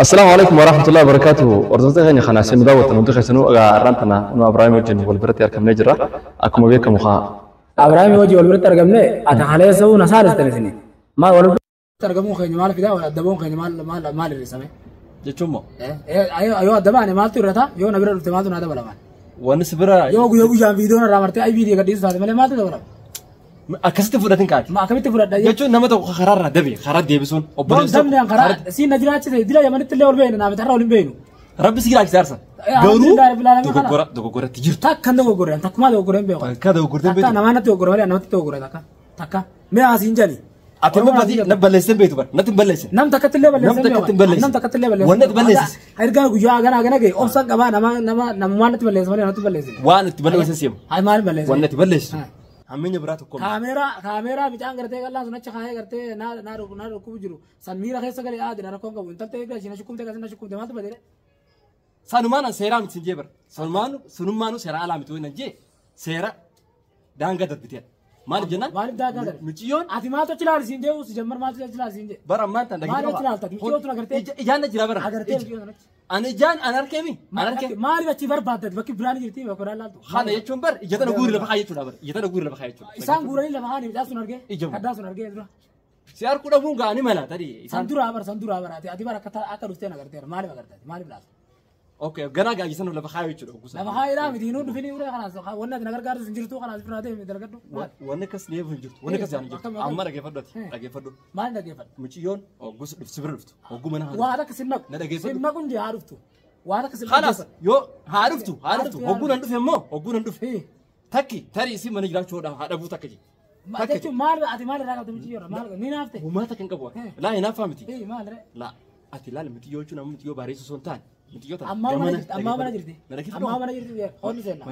السلام عليكم ورحمة الله وبركاته. ورزقنا غني خنا سندا وتنودخ سنو أرانتنا إنه إبراهيم وجن والبرت يركم نجرة أكم بيكم مخا. إبراهيم وجن والبرت يركم نه أتحلى سو نصار استنسني. ما والبرت يركمون خير مال فيدا وأدبون خير مال الرسمة. جتشمو. أيوة أدبان مال تورثا يو نبرة التمادون هذا بلا مال. ونسبرا. يو جام فيديو رامرتي أي فيديو كديس هذا مال ما تدبر. أكست فرادين كات. ما كميت فراد. يجون نما تو خرار دبي خرار ديبسون. بس دم يعني خرار. سين نجرات شيء دلا يا من تلي أولبين نام تحرر أولبين. ربي سيراك سارسا. قولوا. دوغورة تجير. تاك كندا دوغورة. تاك ما دوغورة بيو. كذا دوغورة بيو. تاك نمانا دوغورة ولا نمت دوغورة تاك. تاك. ما عايزين جاني. أتمنى بدي نبلسن بيتو بر. نتبلسن. نم تكتلي بلسن. نم تكتلي بلسن. وانا تبلسن. هيرجع جوجا أنا كي أوسط كمان نما نتبلسن ولا نتبلسن. وانا تبلسن سيم. هاي مال بلسن. وانا تبلسن. همين براتكم. كاميرا بيجان करते हैं अल्लाह सुना चखाए करते हैं ना रुको बिजरू सनमीरा कैसे करे आज ना रखोंगा वो तब तक ऐसे ना शुकुम तक ऐसे ना शुकुम दे बदले सनुमाना सेरा मित सिंजेबर सनुमानु सेरा आला मित वैनजे सेरा डांगा दत्तिया मालिक जना मालिक दागा मिचियोन आदि माल तो चला सिंजे उस जमर माल तो चला सिंजे बर अम्मा तंदा माल चला था मिचियो तो करते जान जरा बर أنا جان أنا أركمي ما أريد أشيء برباد بكي براني جرتي بكرة لا تو خانة يجون بر يجتنا غوري لبخاية تلا بر يجتنا غوري لبخاية تلا إنسان غوري لبخاية بس سنرجع هذا سنرجع إذا سيار كودا مو غاني ملا تري سندورا بر أتي بار كتار أكر رستنا करते हैं माली बगरते हैं माली बलास أوكي غنا جا يجتنا لبخاية تلا لبخاية لا مدينو دفني ولا خلاص وانا نقدر قارس سنجرتو خلاص فرادة مدركتو وانا كس ليه فنجرت وانا كس يعني جرت أمّا رجع فدوت رجع فدو ما رجع فد مچيون أو غوس سبر لفت أو غو منها وهذا كسنك سنك كنجي عرفتو وهذا كسنك خلاص يو عرفتو هو ندف يمو هو ندف تكي تري اسم من يجرا شو ده هذا بو تكجي ما تكجي مال أتي مال راجع تمشي مال مين عرفته وما تكن كبوا لا هنا فهمتي مال لا أتي لا متيو شو نام متيو باريس سونتان متيو تان أما ما نجري خوني سنة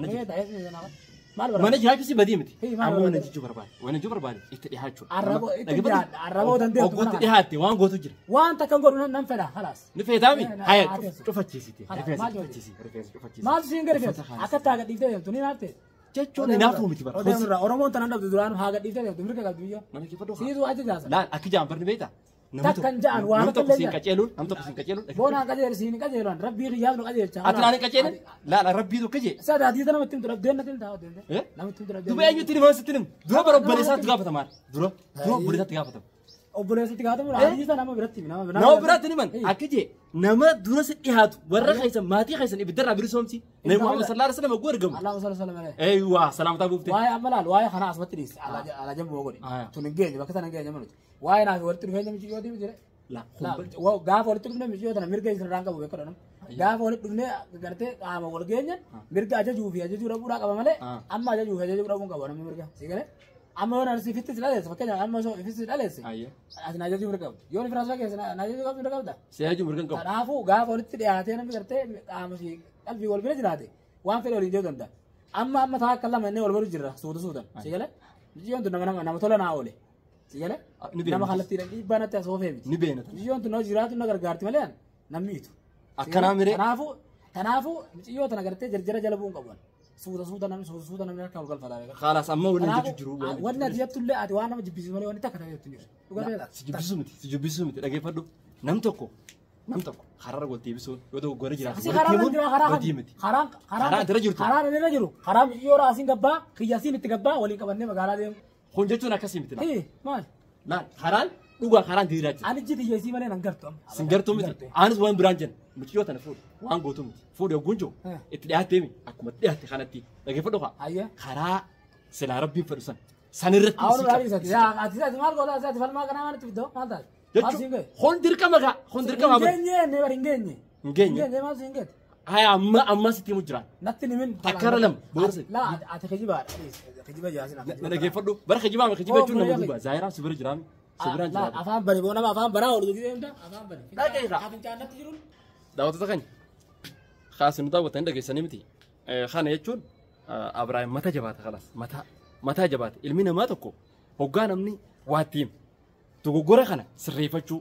ما نجي هاي بس بدي متي أما نجي بربان وانا جو بربان اتحاد شو عربو دندي قلت اتحاد وان قلت جري وان تكنقول ننفذها خلاص نفيدامي هاي شوف تشيسيتي ما تسينغر فيس أكتر قد يفيد توني نافته جتشون نافو متي برا أورمون تنادب دوران هاga يفيد تمرك قد بيجا سيدو أجي جالس لا أكيد جام برني بيتا تكن جان وانا كلين كجيلون نمتو كسين كجيلون بونا كجيل سين كجيلون ربي رجال كجيل أتلاني كجيل لا ربي دو كجيل ساد هذه أنا متين ترى دين نتين تاو دين نام متين ترى دو بيجي تري ما ستين درو برو بليسات تجابة تمار درو بليسات تجابة تم أو بليسات تجابة تم هذه أنا ما برتي نام برتي من أكيد نما درو ستيهات ورا خيسا ماتي خيسا إبدر عبري سومسي نبي محمد صلى الله عليه وسلم أقول رقم الله صلى الله عليه وسلم أيوة سلام تابو بتي واي أملال واي خنا أسمع تريس على جنب وقولي تنجي بكتة نجي جمانوت واي ناس ورتي نجي جمانوت يودي بيجري لا gaaf walitti dhufne mishii yoo tana mirga isin irraan qabu beekadha nam gaaf walitti dhufne gartee qaama wal geenya mirga ajajuu fi ajajuu dhabuudhaa qaba malee amma ajajuu fi ajajuu dhabuun qaba namni mirga si galee amma yoo narsi fittis dhaleesse fakkeenyaaf amma yoo fittis dhaleesse asin ajajuu mirga qabdu yoo firaasa keessa ajajuu qabdu mirga qabda si ajajuu mirga qabu kanaafuu gaaf walitti dhiyaatee namni gartee qaama si qalbii wal bira jiraate waan fedhe waliin jedhu danda'a amma taa akka lama innee wal baru jirra suutan si galee mishii yoo nama tola naa oole سيجله نما خلتي رجلي بنا تسوفه بيت نبينا يجون تناجرات نقارتي مليان نميتو أكنا ميري تنافو يجوا تناقرتي جرجرة جلبون قبل سودا نمي كم قال فلا خلاص أما ولا نججرو ولا تيجي تقول لا أدوانا مجبيز مالي وانا تكتب يتنير سجبيسومتي لقي فدو نمتكو خرار قلتي بسون يودو غوري جرا خرام يورا أسين قبّا خياسين تقبّا ولي كبرني مقالة ديم خونجتونا كسي متنا إيه مال لا خران دوغا خران ديراج أنا جيت يجي مالي نعكرتهم سنجرتهم متى أنا وين برانجن متيوت أنا وان قوتهم فود يوجونجو اتليات تيمي أكو متليات خانتي لكن فدوها أيه خرا سلا ربي فرسان سنرت أول رأي ساتي يا أتيسات مال قولا ساتي فلما كنا ما نتفيدو ما تاج خون ديركا مغا خون ديركا ما إنجني نبر إنجني ما سينجت هاي أما ستي مجرا نتني من تكرلم بورس لا أتخجبا خجبا جاسنا أنا كيف فدو بر خجبا ما خجبا شو نموذج زاهرة سبر جرام سبران لا أفهم بني بونا ما أفهم بنا أولو كذي أنت أفهم بني لا كذا أفهم كأنك تجرون دعوة تكني خاص نتاو تندق سنيمتي خان يجون أبراهيم متى جبات خلاص متى جبات المينا ما تكو هوجان أمني واتيم تقول جورا خنا سريفتشو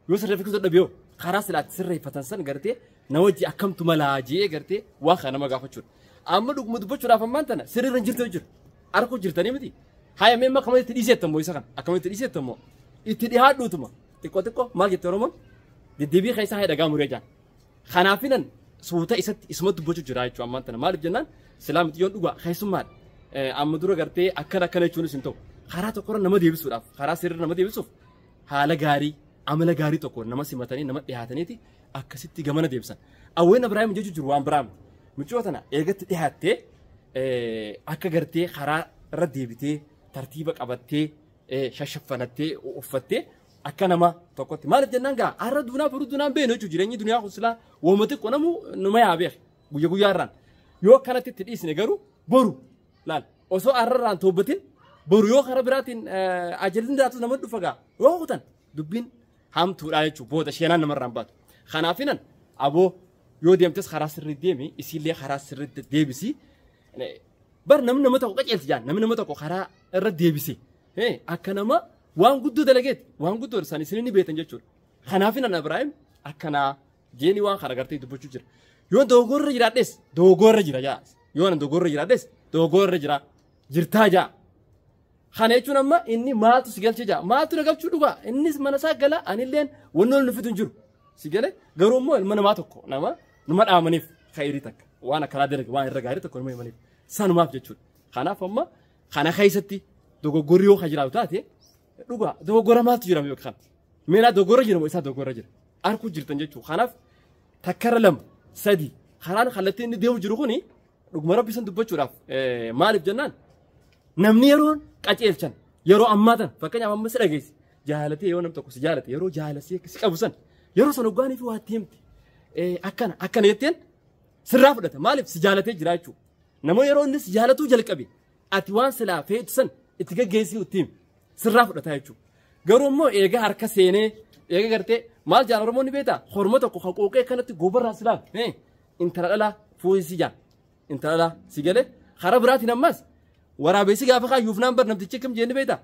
يو سريفتشو تدبيو خلاص لا سريفتن سن قرتي نوجي أكم تملاجي قرتي واخنا ما قافتشو أما دوك مدبوشو رافم مانتنا سرير رنجر توجر أركو جرتني متي هاي مما كمان تريسة تمو يسكن أكمل تريسة تمو يتدي هاد لو تمو تكو ما جت رومم deddeebii keessaa haadha gaa muree jaan kanaafinan suuta isatti isuma dubbachuu jira jechuudha ammaan tana maaliif jennaan silaamti yoon dhugaa keessummaan amma dura gartee akkana jechuunis hin ta'u karaa tokkorra nama deebisuudhaaf karaa sirrii nama deebisuuf haala gaarii amala gaarii tokko nama simatanii nama dhiyaataniiti akkasitti gamana deebisan awween Ibraahim jechuu jiru waan biraam mucoo tana eegatti dhiyaattee akka gartee karaa irra deebitee tartiiba qabattee shashafanattee uffattee akka nama tokkotti maaliif jennaan gaa har'a duunaa baruu duunaan beenu jechuudha jireenyi duniyaa kun silaa woomati qonamu nama yaabee guyyaa irraan yoo akkanatti itti dhiisne garuu boru laal osoo har'a irraan toobbatin boru yoo karaa biraatiin ajalin daatu nama dhufa gaa yoo kutan dubbiin hamtuudha jechuudha booda sheenaan namarraan baatu kanaafinan aboo yoo deemtes karaa sirrii deemi isiillee karaa sirrii deebisi bar namni nama tokko qaceelti jaan namni nama tokko karaa irra deebisi akka nama waan guddoo dalageeti waan guddoo isaan isin ni beetan jechuudha kanaafinan Ibraahim akkanaa jeeni waan kana gartee dubbachuu jira yoo doogorra jiraadhes doogorra jira jaa yoo nan doogorra jiraadhes doogorra jira jirtaa jaa kana jechuun amma inni maaltu si galchee jaa maaltu na galchuu dhugaa innis mana isaa gala anilleen wannoon nufitu hin jiru si gale garuu immoo ilma namaa tokko nama dhaamaniif khayrii takka waan akkanaa dalage waan irra gaarii tokko nama himaniif sanumaaf jechuudha kanaaf amma kana keessatti dogoggorri yoo jiraatu taate dhugaa dogoggora maaltu jira yoo kan meena dogoggora jira moo isaa dogoggora jira arkuu jirtan jechuudha kanaaf takkara lama sadi karaan kallattii inni deemu jiru kuni dhuguma rabbi san dubbachuudhaaf maaliif jennaan namni yeroon qaceelchan yeroo ammaatan fakkeenyaaf amma si dhageessi jaalatee yoo nam tokko si jaalate yeroo jaalasee si qabu san yeroo san hoggaanii fi waatti himti akkana jetteen sirraa fudhata maaliif si jaalatee jira jechuudha nama yeroo inni si jaalatuu jalqabe ati waan silaa feetu san itti gaggeessii itti himi sirraa fudhata jechuudha garuu immoo eega harka seenee eega gartee maal jaan Oromoonni beektaa horma tokko kan qooqee kanatti gobarraa silaam intala dhalaa fuusii jaan intala dhalaa si galee karaa biraatiin ammas waraabessi gaafa kaayuuf naan bar namtichi kam jeenni beektaa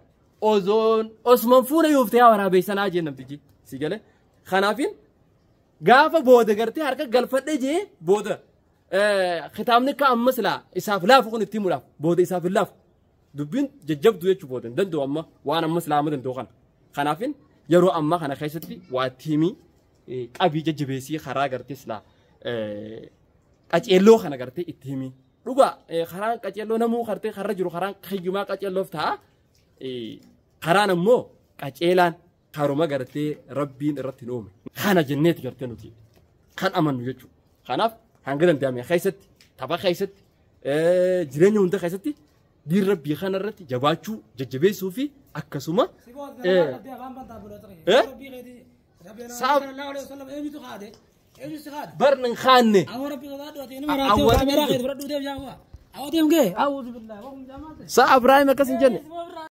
osman fuuna yuuftee yaa waraabessanaa jeen namtichi si galee kanaafin gaafa booda gartee harka galfadhee jee booda kitaabni ka amma silaa isaaf laafu kun itti himuudhaaf booda isaaf hin laafu dubbiin jajjabdu jechuu booda hin danda'u amma waan amma silaa amma danda'u kana kanaafin yeroo ammaa kana keessatti waa tiimii qabii jajjabeessii karaa gartee silaa qaceelloo kana gartee itti himii dhugaa karaan qaceelloo namuu gartee karra jiru karaan hiyyumaa qaceelloof ta'a karaan ammoo qaceelaan karuma gartee rabbiin irratti hin uume kana jenneeti gartee nuti kan amannu jechuudha kanaaf hanga danda'ame keessatti tapha keessatti jireenya hunda keessatti diin rabbii kana irratti jabaachuu jajjabeessuu fi akkasuma barnan khaanne sa Ibraahim akkas hin jenne